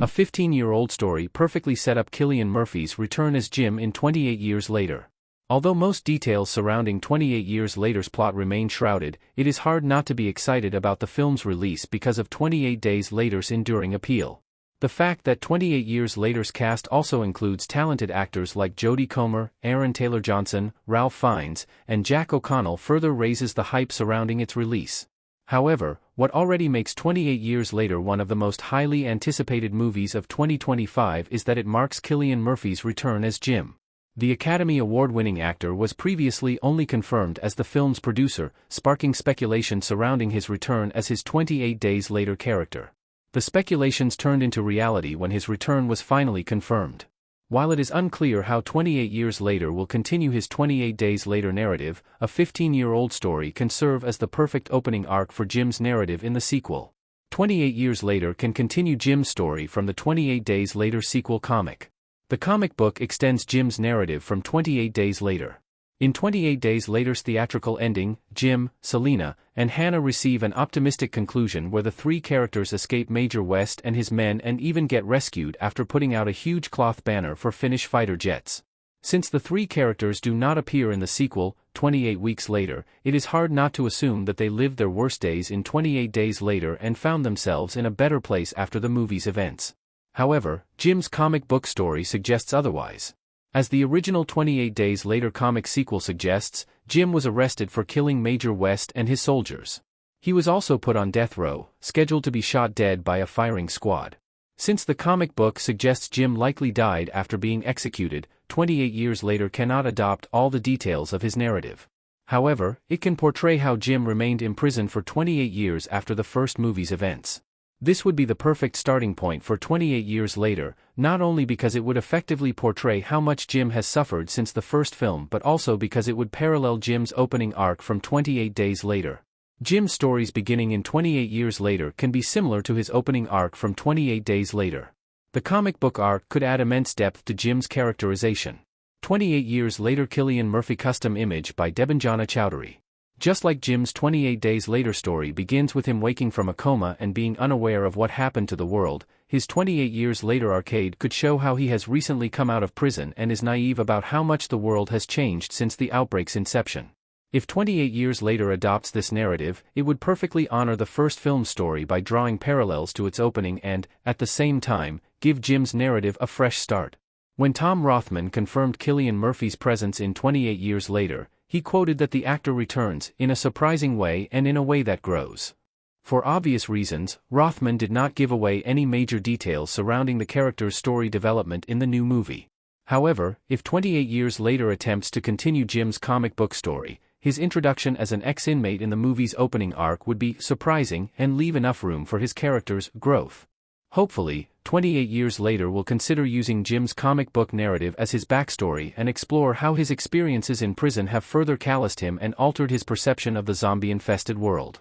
A 15-year-old story perfectly set up Cillian Murphy's return as Jim in 28 years later. Although most details surrounding 28 years later's plot remain shrouded, it is hard not to be excited about the film's release because of 28 days later's enduring appeal. The fact that 28 years later's cast also includes talented actors like Jodie Comer, Aaron Taylor-Johnson, Ralph Fiennes, and Jack O'Connell further raises the hype surrounding its release. However, what already makes 28 Years Later one of the most highly anticipated movies of 2025 is that it marks Cillian Murphy's return as Jim. The Academy Award-winning actor was previously only confirmed as the film's producer, sparking speculation surrounding his return as his 28 Days Later character. The speculations turned into reality when his return was finally confirmed. While it is unclear how 28 Years Later will continue his 28 Days Later narrative, a 15-year-old story can serve as the perfect opening arc for Jim's narrative in the sequel. 28 Years Later can continue Jim's story from the 28 Days Later sequel comic. The comic book extends Jim's narrative from 28 Days Later. In 28 Days Later's theatrical ending, Jim, Selena, and Hannah receive an optimistic conclusion where the three characters escape Major West and his men and even get rescued after putting out a huge cloth banner for Finnish fighter jets. Since the three characters do not appear in the sequel, 28 Weeks Later, it is hard not to assume that they lived their worst days in 28 Days Later and found themselves in a better place after the movie's events. However, Jim's comic book story suggests otherwise. As the original 28 Days Later comic sequel suggests, Jim was arrested for killing Major West and his soldiers. He was also put on death row, scheduled to be shot dead by a firing squad. Since the comic book suggests Jim likely died after being executed, 28 Years Later cannot adopt all the details of his narrative. However, it can portray how Jim remained imprisoned for 28 years after the first movie's events. This would be the perfect starting point for 28 Years Later, not only because it would effectively portray how much Jim has suffered since the first film but also because it would parallel Jim's opening arc from 28 Days Later. Jim's stories beginning in 28 Years Later can be similar to his opening arc from 28 Days Later. The comic book arc could add immense depth to Jim's characterization. 28 Years Later Cillian Murphy Custom Image by Debanjana Chowdhury. Just like Jim's 28 Days Later story begins with him waking from a coma and being unaware of what happened to the world, his 28 Years Later arcade could show how he has recently come out of prison and is naive about how much the world has changed since the outbreak's inception. If 28 Years Later adopts this narrative, it would perfectly honor the first film's story by drawing parallels to its opening and, at the same time, give Jim's narrative a fresh start. When Tom Rothman confirmed Cillian Murphy's presence in 28 Years Later, he quoted that the actor returns, in a surprising way and in a way that grows. For obvious reasons, Rothman did not give away any major details surrounding the character's story development in the new movie. However, if 28 Years Later attempts to continue Jim's comic book story, his introduction as an ex-inmate in the movie's opening arc would be surprising and leave enough room for his character's growth. Hopefully, 28 Years Later will consider using Jim's comic book narrative as his backstory and explore how his experiences in prison have further calloused him and altered his perception of the zombie-infested world.